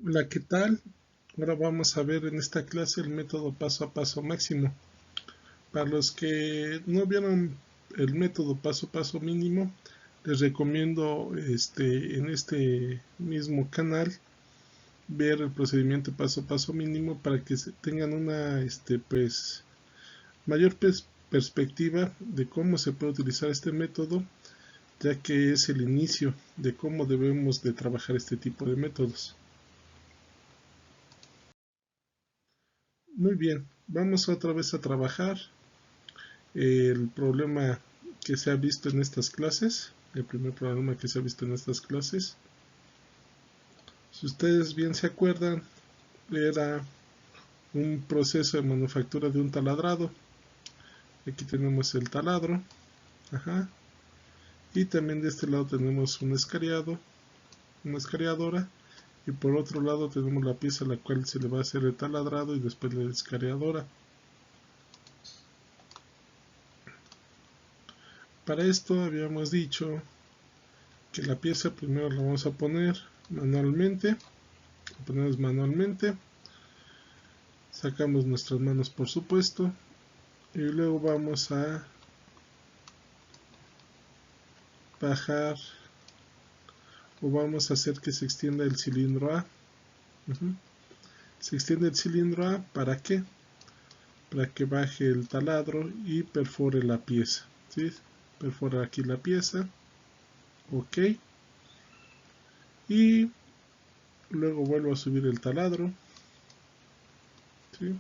Hola, ¿qué tal? Ahora vamos a ver en esta clase el método paso a paso máximo. Para los que no vieron el método paso a paso mínimo, les recomiendo en este mismo canal ver el procedimiento paso a paso mínimo para que tengan una mayor perspectiva de cómo se puede utilizar este método, ya que es el inicio de cómo debemos de trabajar este tipo de métodos. Muy bien, vamos otra vez a trabajar el problema que se ha visto en estas clases, el primer problema que se ha visto en estas clases. Si ustedes bien se acuerdan, era un proceso de manufactura de un taladrado. Aquí tenemos el taladro, ajá, y también de este lado tenemos un escariado, una escariadora, y por otro lado tenemos la pieza a la cual se le va a hacer el taladrado y después la escariadora. Para esto habíamos dicho que la pieza primero la vamos a poner manualmente, ponemos manualmente, sacamos nuestras manos por supuesto y luego vamos a bajar o vamos a hacer que se extienda el cilindro A. Se extiende el cilindro A, ¿para qué? Para que baje el taladro y perfore la pieza, ¿sí? Perfora aquí la pieza, ok, y luego vuelvo a subir el taladro, ¿sí?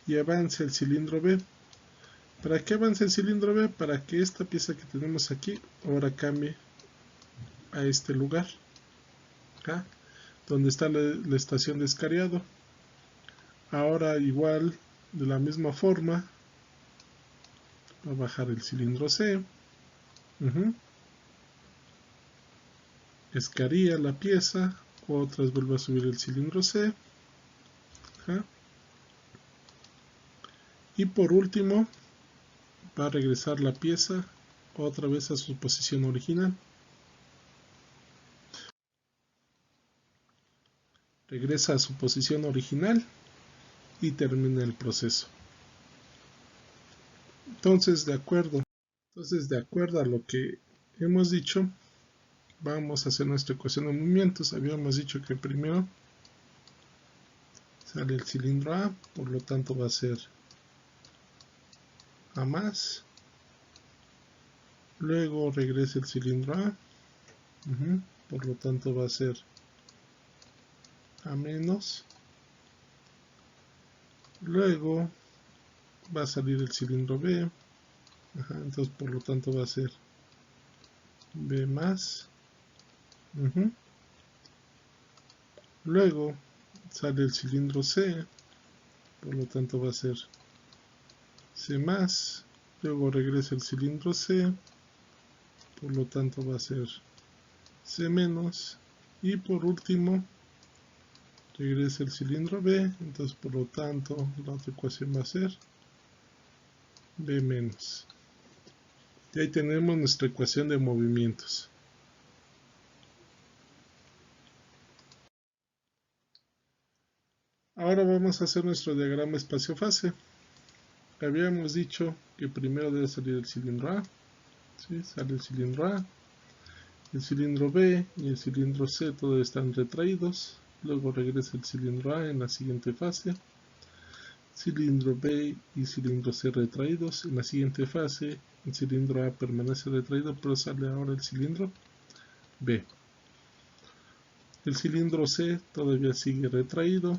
Y avanza el cilindro B. ¿Para qué avanza el cilindro B? Para que esta pieza que tenemos aquí ahora cambie a este lugar, ¿ah? Donde está la estación de escariado. Ahora igual, de la misma forma, va a bajar el cilindro C, escaría la pieza, otra vez vuelve a subir el cilindro C, y por último va a regresar la pieza otra vez a su posición original. Regresa a su posición original y termina el proceso. Entonces, de acuerdo a lo que hemos dicho, vamos a hacer nuestra ecuación de movimientos. Habíamos dicho que primero sale el cilindro A, por lo tanto va a ser A más, luego regresa el cilindro A, por lo tanto va a ser A menos, luego va a salir el cilindro B, entonces por lo tanto va a ser B más, luego sale el cilindro C, por lo tanto va a ser C más, luego regresa el cilindro C, por lo tanto va a ser C menos, y por último regresa el cilindro B, entonces por lo tanto la otra ecuación va a ser B menos. Y ahí tenemos nuestra ecuación de movimientos. Ahora vamos a hacer nuestro diagrama espacio-fase. Habíamos dicho que primero debe salir el cilindro A, ¿sí? Sale el cilindro A, el cilindro B y el cilindro C todos están retraídos, luego regresa el cilindro A en la siguiente fase, cilindro B y cilindro C retraídos, en la siguiente fase el cilindro A permanece retraído pero sale ahora el cilindro B. El cilindro C todavía sigue retraído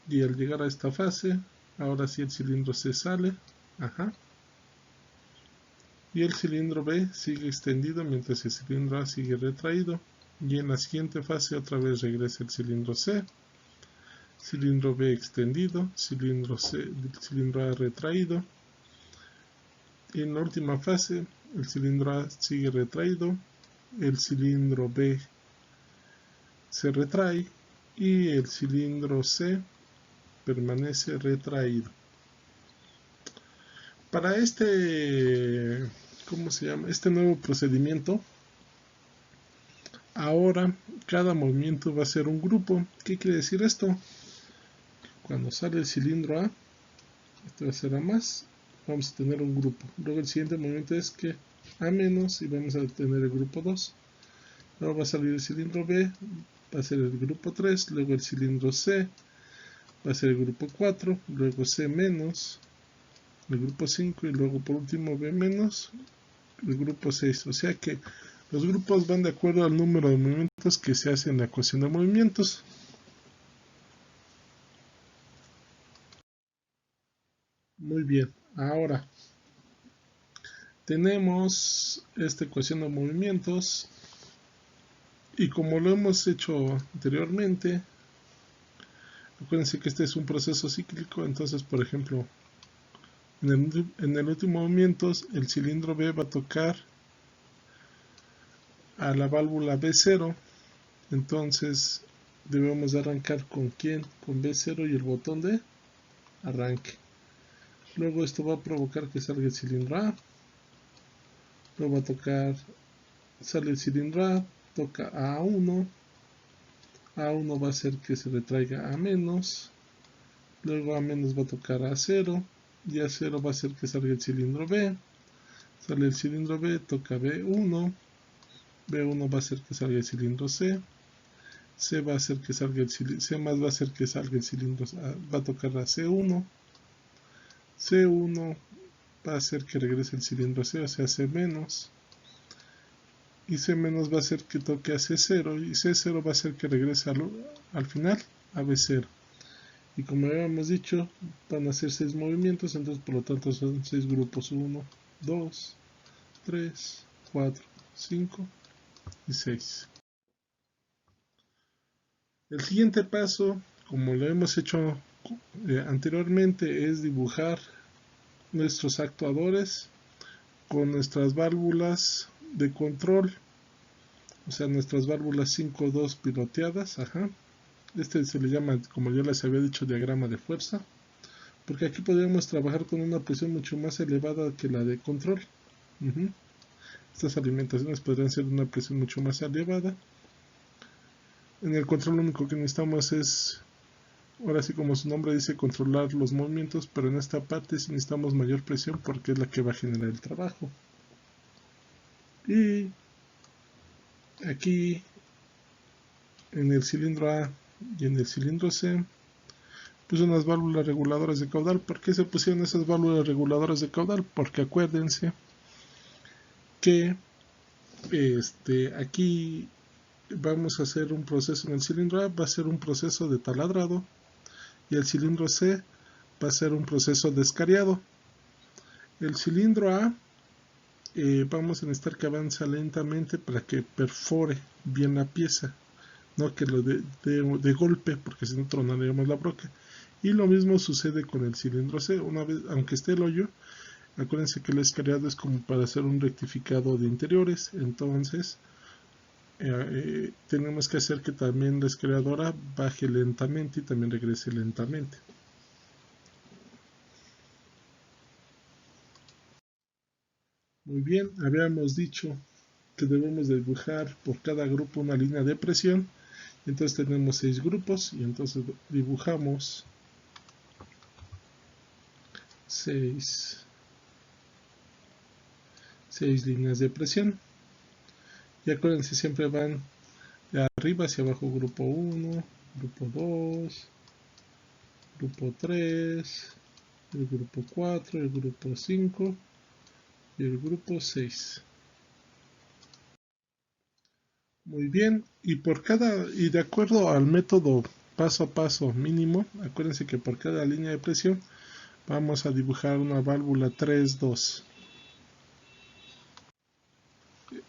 y al llegar a esta fase, ahora sí el cilindro C sale, y el cilindro B sigue extendido mientras el cilindro A sigue retraído, y en la siguiente fase otra vez regresa el cilindro C, cilindro B extendido, cilindro A retraído, y en la última fase el cilindro A sigue retraído, el cilindro B se retrae y el cilindro C permanece retraído. Para este nuevo procedimiento Ahora cada movimiento va a ser un grupo. ¿Qué quiere decir esto? Cuando sale el cilindro A, esto va a ser A más, vamos a tener un grupo. Luego el siguiente movimiento es que A menos y vamos a tener el grupo 2. Luego va a salir el cilindro B, va a ser el grupo 3, luego el cilindro C va a ser el grupo 4, luego C menos, el grupo 5 y luego por último B menos, el grupo 6. O sea que los grupos van de acuerdo al número de movimientos que se hace en la ecuación de movimientos. Muy bien, ahora tenemos esta ecuación de movimientos y como lo hemos hecho anteriormente, acuérdense que este es un proceso cíclico. Entonces, por ejemplo, en el último movimiento el cilindro B va a tocar a la válvula B0. Entonces debemos de arrancar con ¿quién? Con B0 y el botón de arranque. Luego esto va a provocar que salga el cilindro A. Luego va a tocar, sale el cilindro A, toca a A1. A1 va a hacer que se retraiga a menos. Luego a menos va a tocar a 0. Y a 0 va a hacer que salga el cilindro B. Sale el cilindro B, toca B1. B1 va a hacer que salga el cilindro C. C va a hacer que salga el cilindro C más va a hacer que salga el cilindro va a tocar a C1. C1 va a hacer que regrese el cilindro C, o sea C menos. Y C menos va a hacer que toque a C0 y C0 va a hacer que regrese al final a B0. Y como habíamos dicho, van a ser 6 movimientos, entonces por lo tanto son 6 grupos: 1, 2, 3, 4, 5 y 6. El siguiente paso, como lo hemos hecho anteriormente, es dibujar nuestros actuadores con nuestras válvulas de control, o sea, nuestras válvulas 5-2 piloteadas. Este se le llama, como ya les había dicho, diagrama de fuerza, porque aquí podríamos trabajar con una presión mucho más elevada que la de control. Estas alimentaciones podrían ser una presión mucho más elevada. En el control lo único que necesitamos es, ahora sí como su nombre dice, controlar los movimientos, pero en esta parte sí necesitamos mayor presión porque es la que va a generar el trabajo. Y aquí en el cilindro A y en el cilindro C puse unas válvulas reguladoras de caudal. ¿Por qué se pusieron esas válvulas reguladoras de caudal? Porque acuérdense que aquí vamos a hacer un proceso en el cilindro A, va a ser un proceso de taladrado, y el cilindro C va a ser un proceso de escariado. El cilindro A vamos a necesitar que avance lentamente para que perfore bien la pieza, no que lo de golpe, porque si no tronaríamos la broca. Y lo mismo sucede con el cilindro C. Una vez, aunque esté el hoyo, acuérdense que el escariado es como para hacer un rectificado de interiores. Entonces tenemos que hacer que también la escariadora baje lentamente y también regrese lentamente. Muy bien, habíamos dicho que debemos dibujar por cada grupo una línea de presión. Entonces tenemos 6 grupos y entonces dibujamos 6 líneas de presión. Y acuérdense, siempre van de arriba hacia abajo: grupo 1, grupo 2, grupo 3, el grupo 4, el grupo 5 y el grupo 6. Muy bien, y de acuerdo al método paso a paso mínimo, acuérdense que por cada línea de presión vamos a dibujar una válvula 3-2.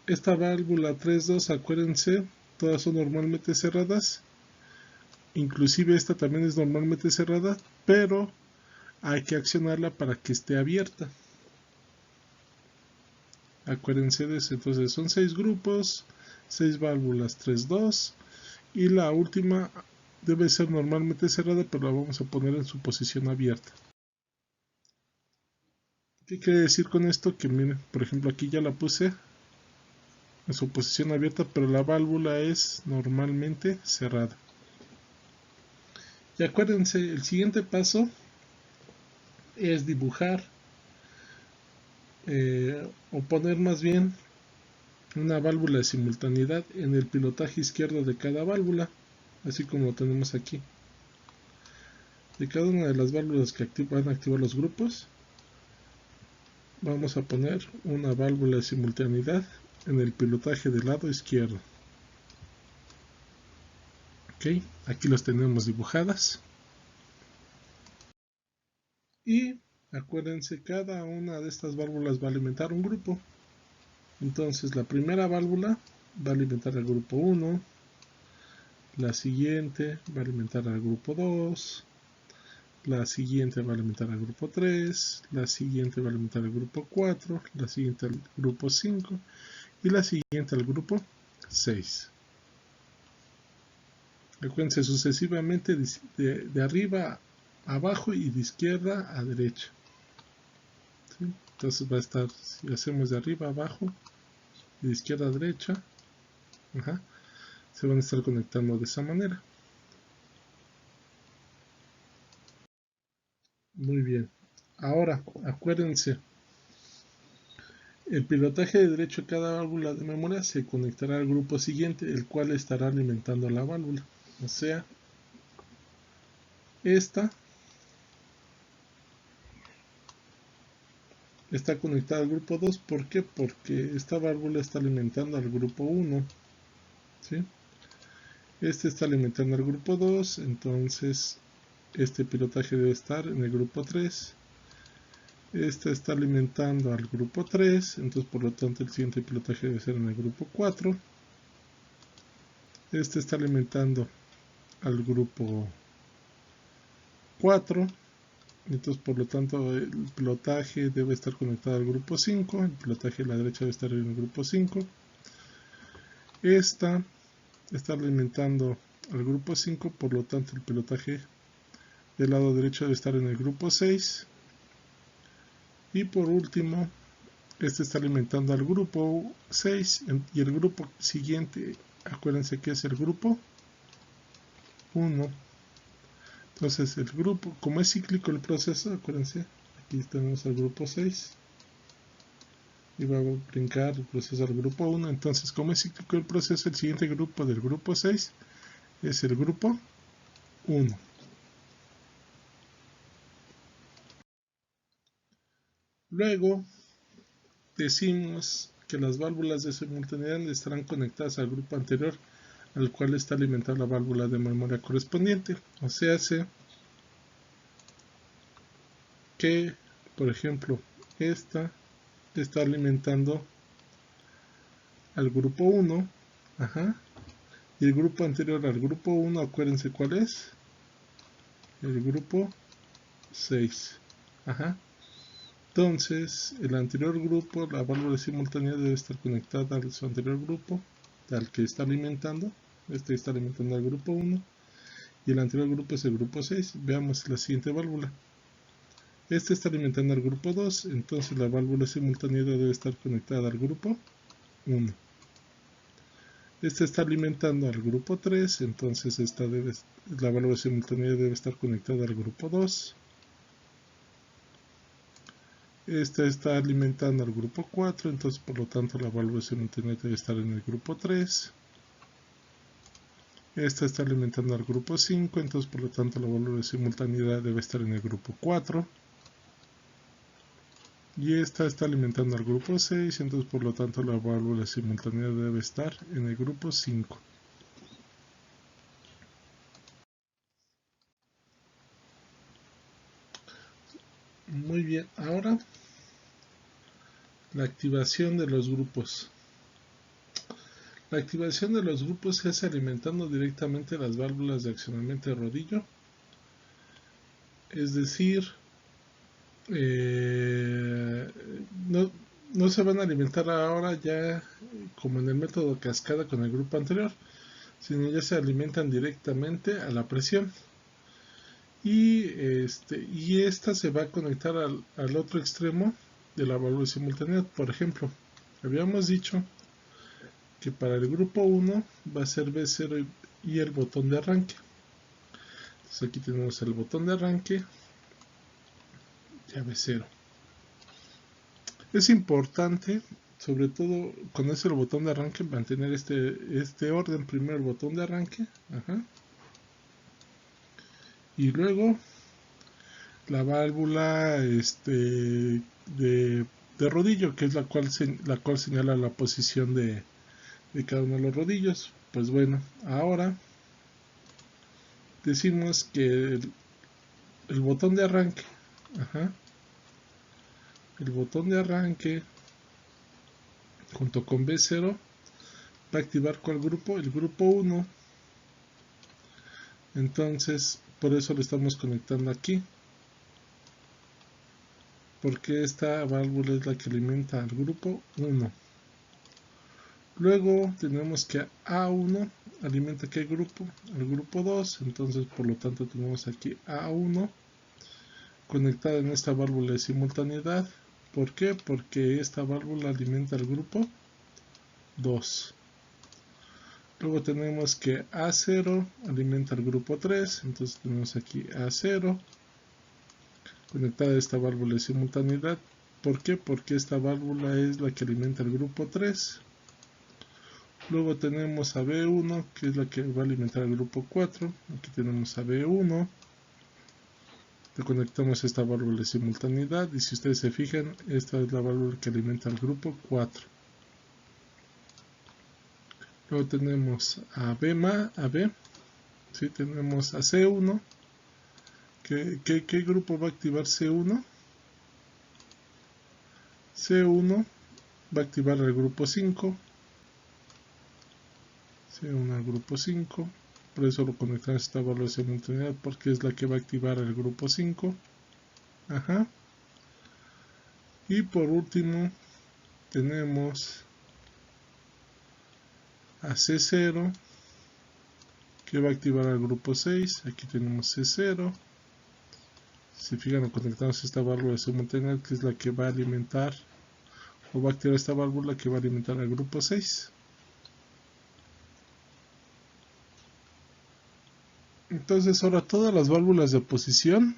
Esta válvula 3-2, acuérdense, todas son normalmente cerradas, inclusive esta también es normalmente cerrada, pero hay que accionarla para que esté abierta. Acuérdense de eso. Entonces son 6 grupos, 6 válvulas 3-2, y la última debe ser normalmente cerrada, pero la vamos a poner en su posición abierta. ¿Qué quiere decir con esto? Que miren, por ejemplo, aquí ya la puse en su posición abierta, pero la válvula es normalmente cerrada. Y acuérdense, el siguiente paso es dibujar o poner más bien una válvula de simultaneidad en el pilotaje izquierdo de cada válvula, así como lo tenemos aquí. De cada una de las válvulas que van a activar los grupos, vamos a poner una válvula de simultaneidad en el pilotaje del lado izquierdo. Ok, aquí las tenemos dibujadas. Y acuérdense, cada una de estas válvulas va a alimentar un grupo. Entonces la primera válvula va a alimentar al grupo 1, la siguiente va a alimentar al grupo 2, la siguiente va a alimentar al grupo 3, la siguiente va a alimentar al grupo 4, la siguiente al grupo 5 y la siguiente al grupo 6. Acuérdense, sucesivamente de arriba a abajo y de izquierda a derecha. ¿Sí? Entonces va a estar, si hacemos de arriba a abajo y de izquierda a derecha, se van a estar conectando de esa manera. Muy bien. Ahora, acuérdense, el pilotaje de derecho de cada válvula de memoria se conectará al grupo siguiente, el cual estará alimentando la válvula. O sea, esta está conectada al grupo 2. ¿Por qué? Porque esta válvula está alimentando al grupo 1. ¿Sí? Este está alimentando al grupo 2, entonces este pilotaje debe estar en el grupo 3. Este está alimentando al grupo 3, entonces por lo tanto el siguiente pilotaje debe ser en el grupo 4. Este está alimentando al grupo 4, entonces por lo tanto el pilotaje debe estar conectado al grupo 5, el pilotaje de la derecha debe estar en el grupo 5. Esta está alimentando al grupo 5, por lo tanto el pilotaje del lado derecho debe estar en el grupo 6. Y por último, este está alimentando al grupo 6 y el grupo siguiente, acuérdense que es el grupo 1. Entonces el grupo, como es cíclico el proceso, acuérdense, aquí tenemos el grupo 6 y va a brincar el proceso al grupo 1. Entonces, como es cíclico el proceso, el siguiente grupo del grupo 6 es el grupo 1. Luego decimos que las válvulas de simultaneidad estarán conectadas al grupo anterior al cual está alimentada la válvula de memoria correspondiente. O sea, hace que, por ejemplo, esta está alimentando al grupo 1, y el grupo anterior al grupo 1, acuérdense cuál es, el grupo 6, Entonces, el anterior grupo, la válvula de simultaneidad debe estar conectada a su anterior grupo, al que está alimentando. Este está alimentando al grupo 1 y el anterior grupo es el grupo 6. Veamos la siguiente válvula. Este está alimentando al grupo 2, entonces la válvula de simultaneidad debe estar conectada al grupo 1. Este está alimentando al grupo 3, entonces la válvula de simultaneidad debe estar conectada al grupo 2. Esta está alimentando al grupo 4, entonces por lo tanto la válvula de simultaneidad debe estar en el grupo 3. Esta está alimentando al grupo 5, entonces por lo tanto la válvula de simultaneidad debe estar en el grupo 4. Y esta está alimentando al grupo 6, entonces por lo tanto la válvula de simultaneidad debe estar en el grupo 5. Muy bien, ahora la activación de los grupos. La activación de los grupos se hace alimentando directamente las válvulas de accionamiento de rodillo. Es decir, no se van a alimentar ahora ya como en el método cascada con el grupo anterior, sino ya se alimentan directamente a la presión. Y esta se va a conectar al otro extremo de la válvula de simultaneidad. Por ejemplo, habíamos dicho que para el grupo 1 va a ser B0 y el botón de arranque. Entonces aquí tenemos el botón de arranque y a B0. Es importante, sobre todo cuando es el botón de arranque, mantener este orden. Primero el botón de arranque, y luego la válvula de rodillo, que es la cual señala la posición de cada uno de los rodillos. Pues bueno, ahora decimos que el botón de arranque, el botón de arranque junto con B0 va a activar ¿cuál grupo? El grupo 1. Entonces por eso lo estamos conectando aquí, porque esta válvula es la que alimenta al grupo 1. Luego tenemos que A1 alimenta ¿qué grupo? El grupo 2. Entonces por lo tanto tenemos aquí A1 conectada en esta válvula de simultaneidad. ¿Por qué? Porque esta válvula alimenta al grupo 2. Luego tenemos que A0 alimenta al grupo 3. Entonces tenemos aquí A0 conectada a esta válvula de simultaneidad. ¿Por qué? Porque esta válvula es la que alimenta al grupo 3. Luego tenemos a B1, que es la que va a alimentar al grupo 4. Aquí tenemos a B1. Le conectamos esta válvula de simultaneidad. Y si ustedes se fijan, esta es la válvula que alimenta al grupo 4. Luego tenemos a B. ¿Sí? Tenemos a C1. ¿Qué grupo va a activar C1? C1 va a activar el grupo 5. C1 al grupo 5. Por eso lo conectamos a esta válvula de simultaneidad, porque es la que va a activar el grupo 5. Y por último tenemos a C0, que va a activar al grupo 6. Aquí tenemos C0. Si fijan, lo conectamos a esta válvula de simultaneidad, que es la que va a alimentar, o va a activar esta válvula que va a alimentar al grupo 6. Entonces ahora todas las válvulas de posición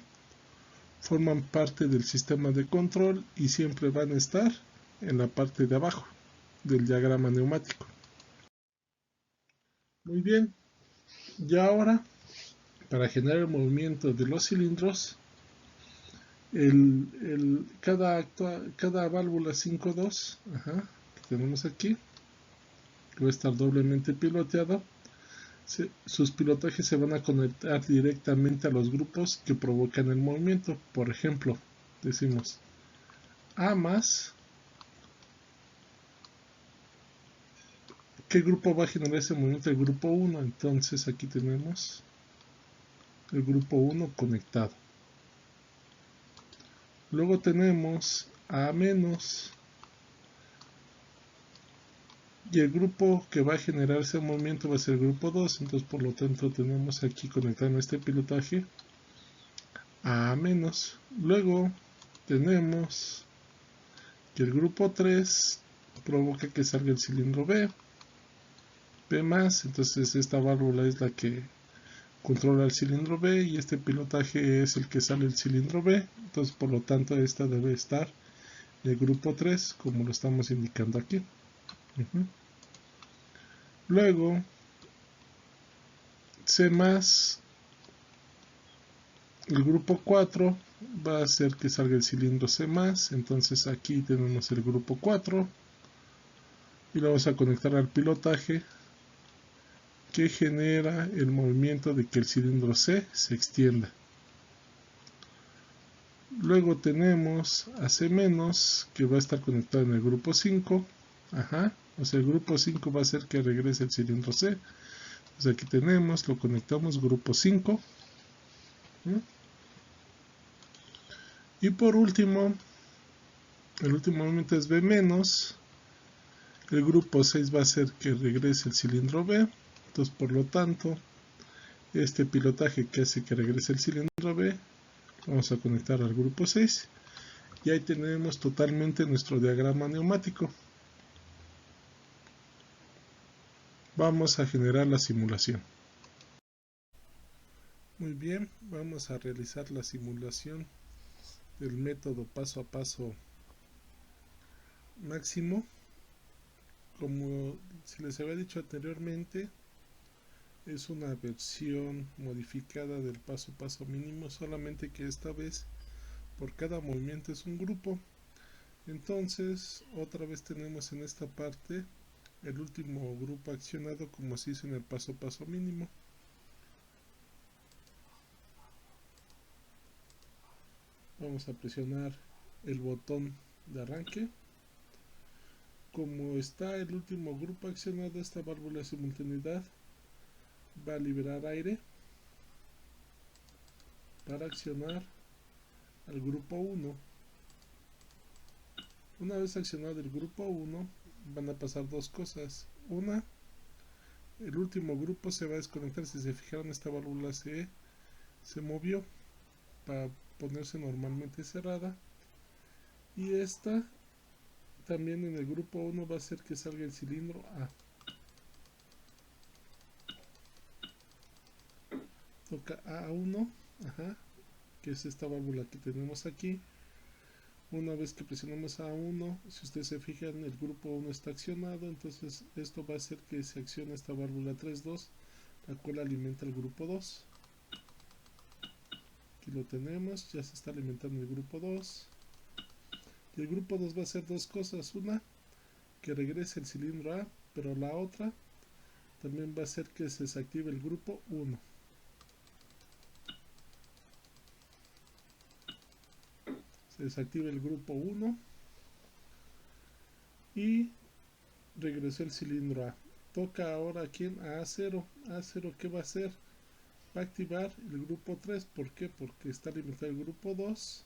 forman parte del sistema de control y siempre van a estar en la parte de abajo del diagrama neumático. Muy bien, y ahora para generar el movimiento de los cilindros, cada válvula 5.2 que tenemos aquí, que va a estar doblemente piloteado, sus pilotajes se van a conectar directamente a los grupos que provocan el movimiento. Por ejemplo, decimos A más, ¿qué grupo va a generar ese movimiento? El grupo 1. Entonces aquí tenemos el grupo 1 conectado. Luego tenemos A menos, y el grupo que va a generar ese movimiento va a ser el grupo 2. Entonces por lo tanto tenemos aquí conectado en este pilotaje A menos. Luego tenemos que el grupo 3 provoca que salga el cilindro B más. Entonces esta válvula es la que controla el cilindro B y este pilotaje es el que sale el cilindro B. Entonces por lo tanto esta debe estar en el grupo 3, como lo estamos indicando aquí. Luego C más, el grupo 4 va a hacer que salga el cilindro C más. Entonces aquí tenemos el grupo 4 y lo vamos a conectar al pilotaje que genera el movimiento de que el cilindro C se extienda. Luego tenemos a C menos, que va a estar conectado en el grupo 5. O sea, el grupo 5 va a hacer que regrese el cilindro C. Entonces aquí tenemos, lo conectamos, grupo 5. Y por último, el último movimiento es B menos. El grupo 6 va a hacer que regrese el cilindro B. Entonces por lo tanto, este pilotaje que hace que regrese el cilindro B, vamos a conectar al grupo 6. Y ahí tenemos totalmente nuestro diagrama neumático. Vamos a generar la simulación. Muy bien, vamos a realizar la simulación del método paso a paso máximo. Como se les había dicho anteriormente, es una versión modificada del paso a paso mínimo, solamente que esta vez por cada movimiento es un grupo. Entonces otra vez tenemos en esta parte el último grupo accionado como se hizo en el paso a paso mínimo. Vamos a presionar el botón de arranque. Como está el último grupo accionado, esta válvula de simultaneidad va a liberar aire para accionar al grupo 1. Una vez accionado el grupo 1, van a pasar dos cosas. Una, el último grupo se va a desconectar. Si se fijaron, esta válvula se movió para ponerse normalmente cerrada, y esta también en el grupo 1 va a hacer que salga el cilindro A. Toca A1, que es esta válvula que tenemos aquí. Una vez que presionamos A1, si ustedes se fijan, el grupo 1 está accionado, entonces esto va a hacer que se accione esta válvula 3.2, la cual alimenta el grupo 2. Aquí lo tenemos, ya se está alimentando el grupo 2. Y el grupo 2 va a hacer dos cosas. Una, que regrese el cilindro A, pero la otra también va a hacer que se desactive el grupo 1. Se desactiva el grupo 1 y regresó el cilindro A. Toca ahora aquí en A0. A0, ¿qué va a hacer? Va a activar el grupo 3. ¿Por qué? Porque está alimentado el grupo 2.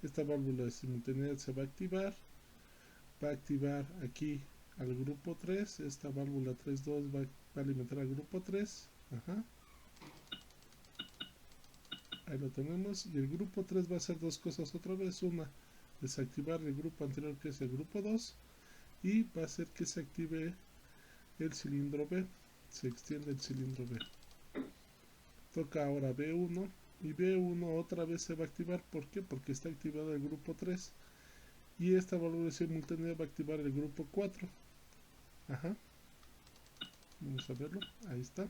Esta válvula de simultaneidad se va a activar. Va a activar aquí al grupo 3. Esta válvula 3.2 va a alimentar al grupo 3. Ahí lo tenemos. Y el grupo 3 va a hacer dos cosas otra vez. Una, desactivar el grupo anterior, que es el grupo 2. Y va a hacer que se active el cilindro B. Se extiende el cilindro B. Toca ahora B1. Y B1 otra vez se va a activar. ¿Por qué? Porque está activado el grupo 3. Y esta válvula simultánea va a activar el grupo 4. Vamos a verlo. Ahí está.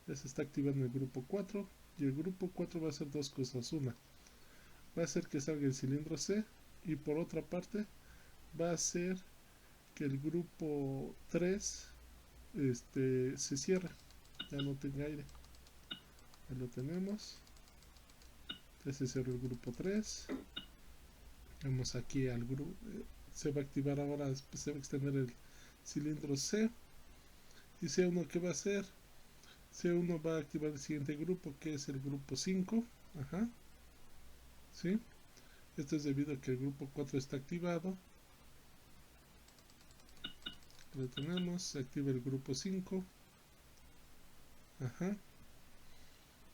Ya se está activando el grupo 4. Y el grupo 4 va a hacer dos cosas. Una, va a hacer que salga el cilindro C. Y por otra parte, va a hacer que el grupo 3 se cierre. Ya no tenga aire. Ahí lo tenemos. Ya se cerró el grupo 3. Vamos aquí al grupo. Se va a activar ahora. Se va a extender el cilindro C. Y C1, ¿qué va a hacer? C1 va a activar el siguiente grupo, que es el grupo 5. ¿Sí? Esto es debido a que el grupo 4 está activado. Lo tenemos. Se activa el grupo 5.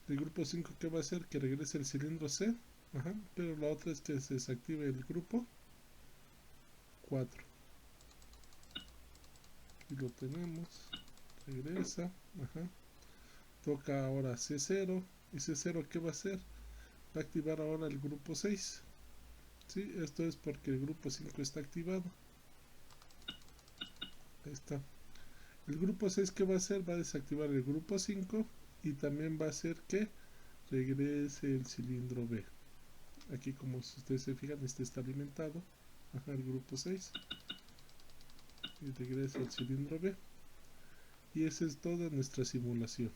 El grupo 5, ¿qué va a hacer? Que regrese el cilindro C. Pero la otra es que se desactive el grupo 4. Aquí lo tenemos. Regresa. Toca ahora C0. ¿Y C0 qué va a hacer? Va a activar ahora el grupo 6. ¿Sí? Esto es porque el grupo 5 está activado. Ahí está. El grupo 6, ¿qué va a hacer? Va a desactivar el grupo 5 y también va a hacer que regrese el cilindro B. Aquí, como si ustedes se fijan, este está alimentado. El grupo 6. Y regresa el cilindro B. Y esa es toda nuestra simulación.